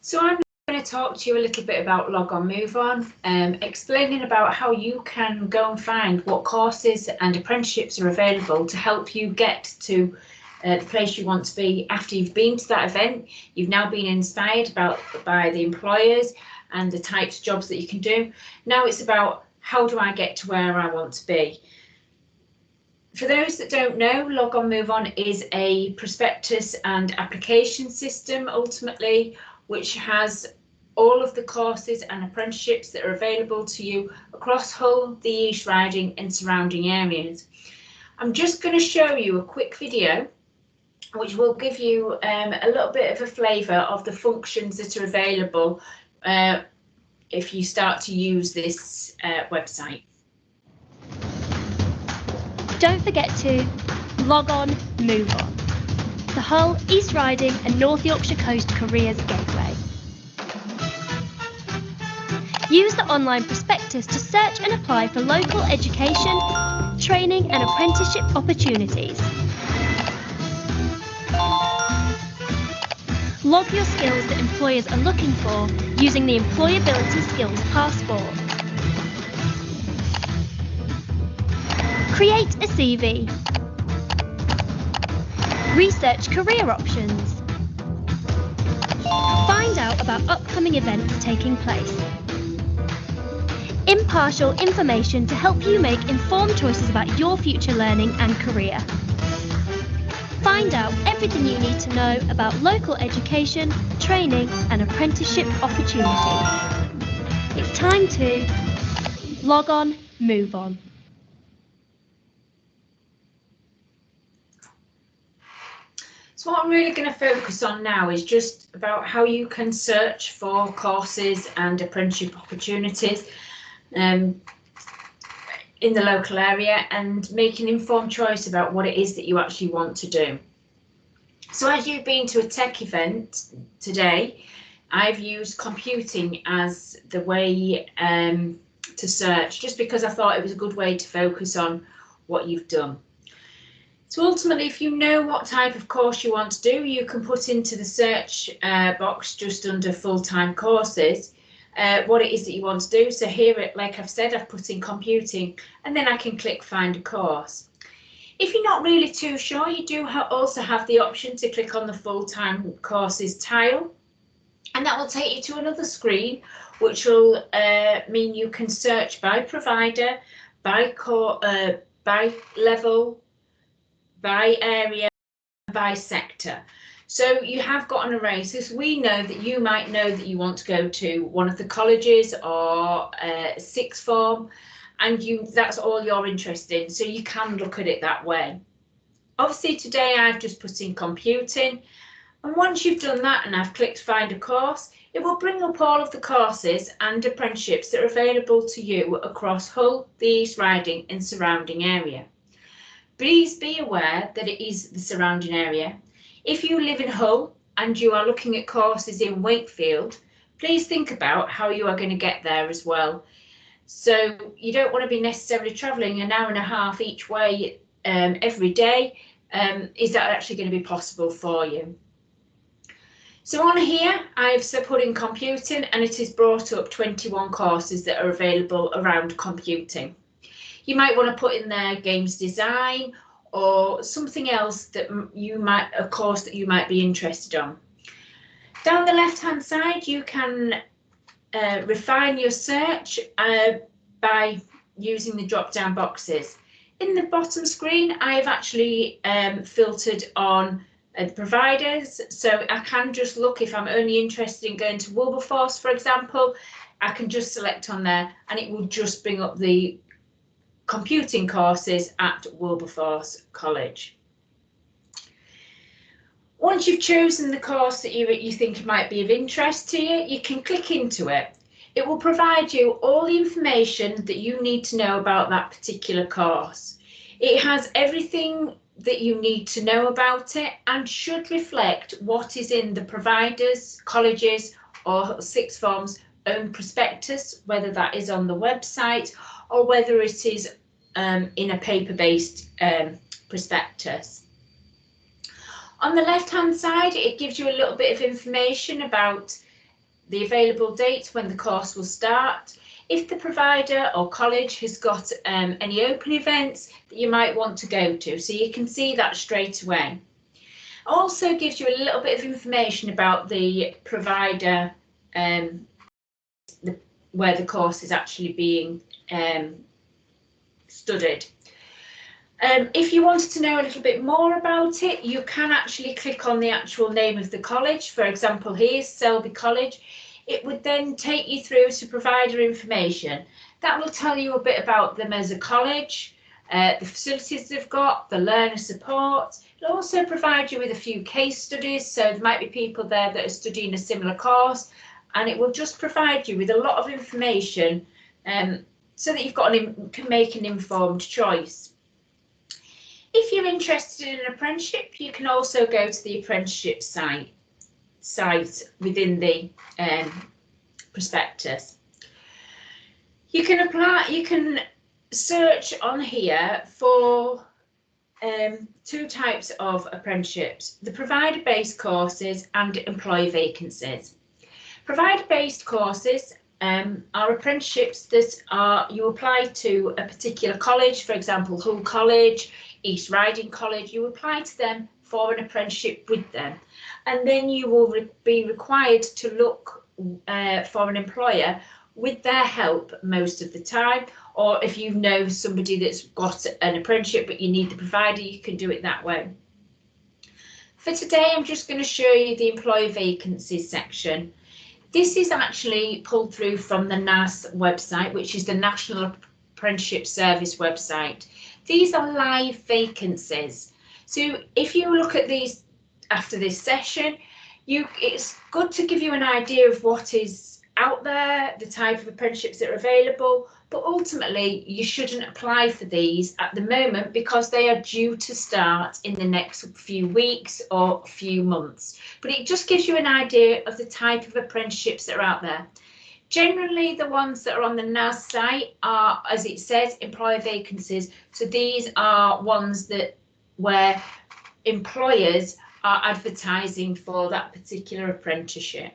So I'm going to talk to you a little bit about Log On Move On, explaining about how you can go and find what courses and apprenticeships are available to help you get to the place you want to be after you've been to that event. You've now been inspired by the employers and the types of jobs that you can do. Now it's about how do I get to where I want to be. For those that don't know, Log On Move On is a prospectus and application system ultimately, which has all of the courses and apprenticeships that are available to you across Hull, the East Riding and surrounding areas. I'm just going to show you a quick video which will give you a little bit of a flavour of the functions that are available if you start to use this website. Don't forget to log on, move on. The Hull, East Riding and North Yorkshire Coast Careers Gateway. Use the online prospectus to search and apply for local education, training and apprenticeship opportunities. Log your skills that employers are looking for using the Employability Skills Passport. Create a CV. Research career options. Find out about upcoming events taking place. Impartial information to help you make informed choices about your future learning and career. Find out everything you need to know about local education, training and apprenticeship opportunities. It's time to log on, move on. So what I'm really going to focus on now is just about how you can search for courses and apprenticeship opportunities in the local area and make an informed choice about what it is that you actually want to do. So as you've been to a tech event today, I've used computing as the way to search, just because I thought it was a good way to focus on what you've done. So ultimately, if you know what type of course you want to do, you can put into the search box just under full-time courses what it is that you want to do. So here, like I've said, I've put in computing and then I can click find a course. If you're not really too sure, you do also have the option to click on the full-time courses tile, and that will take you to another screen which will mean you can search by provider, by level, by area, by sector. So you have got an array. So we know that you might know that you want to go to one of the colleges or sixth form, and that's all you're interested in. So you can look at it that way. Obviously today I've just put in computing, and once you've done that and I've clicked find a course, it will bring up all of the courses and apprenticeships that are available to you across Hull, the East Riding and surrounding area. Please be aware that it is the surrounding area. If you live in Hull and you are looking at courses in Wakefield, please think about how you are going to get there as well. So you don't want to be necessarily travelling an hour and a half each way every day. Is that actually going to be possible for you? So on here, I've put in computing and it has brought up 21 courses that are available around computing. You might want to put in there games design or something else that a course that you might be interested on. Down the left hand side, you can refine your search by using the drop down boxes. In the bottom screen, I have actually filtered on the providers, so I can just look if I'm only interested in going to Wilberforce, for example. I can just select on there and it will just bring up the computing courses at Wilberforce College. Once you've chosen the course that you think might be of interest to you, you can click into it. It will provide you all the information that you need to know about that particular course. It has everything that you need to know about it and should reflect what is in the providers, colleges or sixth form's own prospectus, whether that is on the website or whether it is in a paper-based prospectus. On the left-hand side, it gives you a little bit of information about the available dates when the course will start, if the provider or college has got any open events that you might want to go to, so you can see that straight away. Also gives you a little bit of information about the provider, where the course is actually being studied. If you wanted to know a little bit more about it, you can actually click on the actual name of the college. For example, here's Selby College. It would then take you through to provider information. That will tell you a bit about them as a college, the facilities they've got, the learner support. It'll also provide you with a few case studies, so there might be people there that are studying a similar course, and it will just provide you with a lot of information so that can make an informed choice. If you're interested in an apprenticeship, you can also go to the apprenticeship site within the prospectus. You can apply, you can search on here for two types of apprenticeships: the provider-based courses and employee vacancies. Provider-based courses are apprenticeships that you apply to a particular college, for example, Hull College, East Riding College. You apply to them for an apprenticeship with them, and then you will be required to look for an employer with their help most of the time, or if you know somebody that's got an apprenticeship but you need the provider, you can do it that way. For today, I'm just going to show you the employee vacancies section. This is actually pulled through from the NAS website, which is the National Apprenticeship Service website. These are live vacancies. So if you look at these after this session, it's good to give you an idea of what is out there, the type of apprenticeships that are available, but ultimately you shouldn't apply for these at the moment because they are due to start in the next few weeks or few months. But it just gives you an idea of the type of apprenticeships that are out there. Generally, the ones that are on the NAS site are, as it says, employer vacancies. So these are ones where employers are advertising for that particular apprenticeship.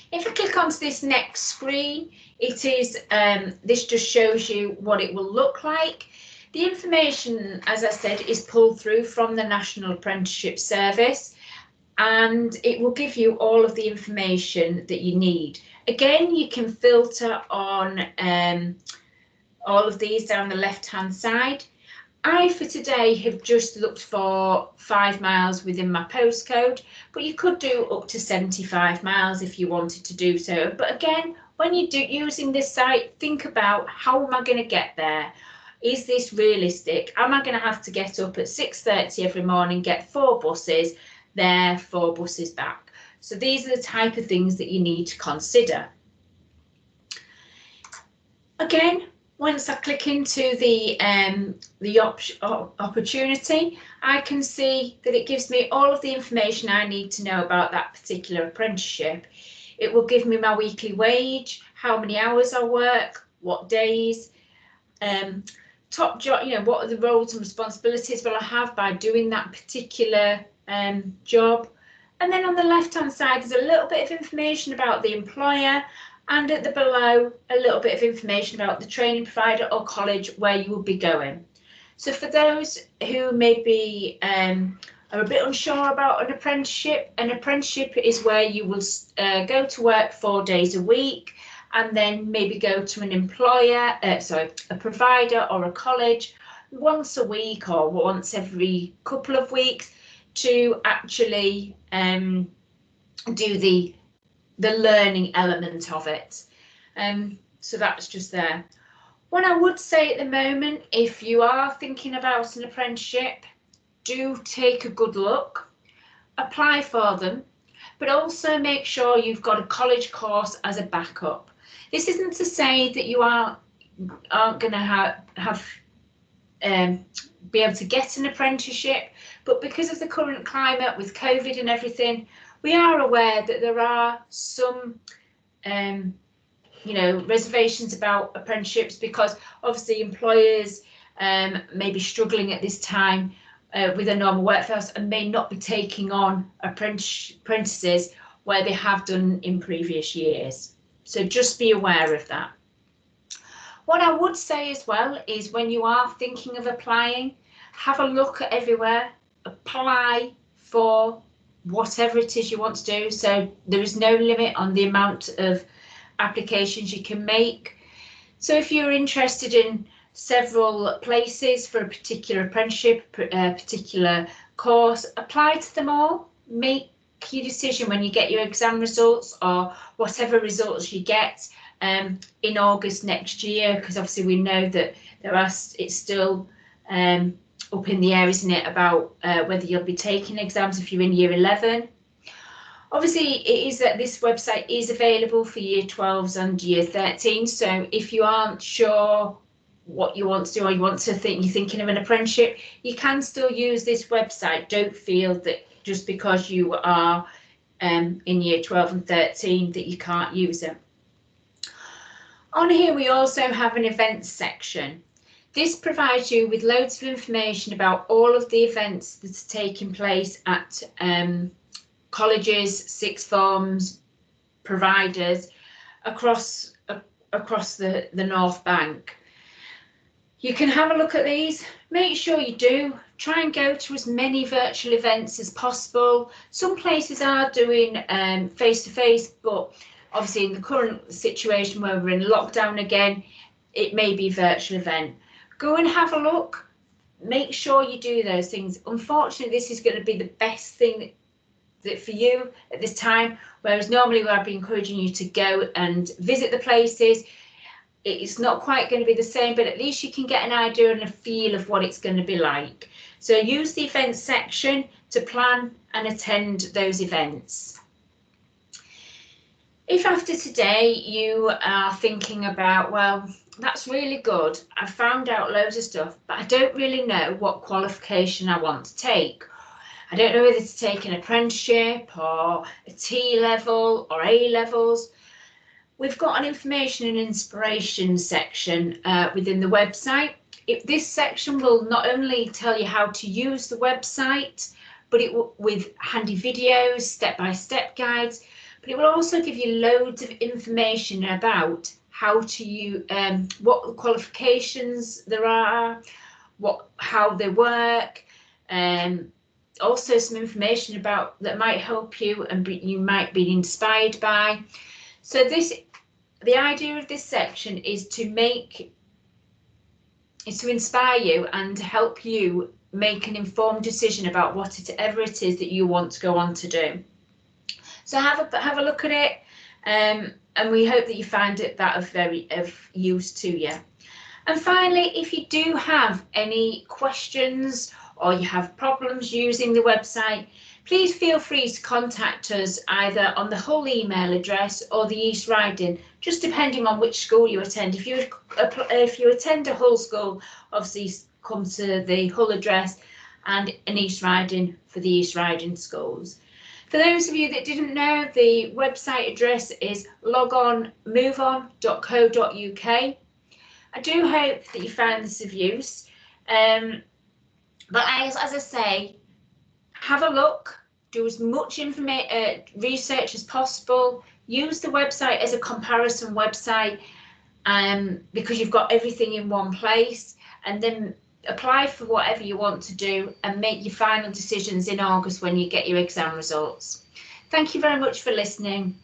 If I click onto this next screen, it is this just shows you what it will look like. The information, as I said, is pulled through from the National Apprenticeship Service, and it will give you all of the information that you need. Again, you can filter on all of these down the left-hand side. I, for today, have just looked for 5 miles within my postcode, but you could do up to 75 miles if you wanted to do so. But again, when you're using this site, think about, how am I going to get there? Is this realistic? Am I going to have to get up at 6:30 every morning, get 4 buses there, 4 buses back? So these are the type of things that you need to consider. Again, once I click into the opportunity, I can see that it gives me all of the information I need to know about that particular apprenticeship. It will give me my weekly wage, how many hours I work, what days, top job, what are the roles and responsibilities will I have by doing that particular job. And then on the left hand side, there's a little bit of information about the employer, and at the below, a little bit of information about the training provider or college where you will be going. So for those who maybe are a bit unsure about an apprenticeship is where you will go to work 4 days a week, and then maybe go to an employer, a provider or a college once a week or once every couple of weeks to actually do the learning element of it. So that's just there. What I would say at the moment, if you are thinking about an apprenticeship, do take a good look, apply for them, but also make sure you've got a college course as a backup. This isn't to say that you aren't going to be able to get an apprenticeship, but because of the current climate with COVID and everything, we are aware that there are some reservations about apprenticeships, because obviously employers may be struggling at this time with a normal workforce and may not be taking on apprentices where they have done in previous years. So just be aware of that. What I would say as well is when you are thinking of applying, have a look at everywhere, apply for whatever it is you want to do. So there is no limit on the amount of applications you can make. So if you're interested in several places for a particular apprenticeship, a particular course, apply to them all. Make your decision when you get your exam results or whatever results you get in August next year, because obviously we know that it's still up in the air, isn't it, about whether you'll be taking exams if you're in year 11. Obviously, it is that this website is available for year 12s and year 13. So if you aren't sure what you want to do, or you're thinking of an apprenticeship, you can still use this website. Don't feel that just because you are in year 12 and 13 that you can't use it. On here, we also have an events section. This provides you with loads of information about all of the events that are taking place at colleges, sixth forms, providers across the North Bank. You can have a look at these. Make sure you do. Try and go to as many virtual events as possible. Some places are doing face-to-face, but obviously in the current situation where we're in lockdown again, it may be a virtual event. Go and have a look. Make sure you do those things. Unfortunately, this is going to be the best thing that for you at this time, whereas normally I'd be encouraging you to go and visit the places. It's not quite going to be the same, but at least you can get an idea and a feel of what it's going to be like. So use the events section to plan and attend those events. If after today you are thinking about, well, that's really good, I've found out loads of stuff, but I don't really know what qualification I want to take. I don't know whether to take an apprenticeship or a T-level or A-levels. We've got an information and inspiration section within the website. This section will not only tell you how to use the website, but it will, with handy videos, step-by-step guides, but it will also give you loads of information about how to use, what qualifications there are, how they work, also some information about that might help you and you might be inspired by. So the idea of this section is to inspire you and to help you make an informed decision about whatever it is that you want to go on to do. So have a look at it, and we hope that you find that of use to you. And finally, if you do have any questions or you have problems using the website, please feel free to contact us either on the Hull email address or the East Riding, just depending on which school you attend. If you attend a Hull school, obviously come to the Hull address, and an East Riding for the East Riding schools. For those of you that didn't know, the website address is logonmoveon.co.uk. I do hope that you found this of use. But as I say, have a look, do as much research as possible, use the website as a comparison website because you've got everything in one place, and then apply for whatever you want to do and make your final decisions in August when you get your exam results. Thank you very much for listening.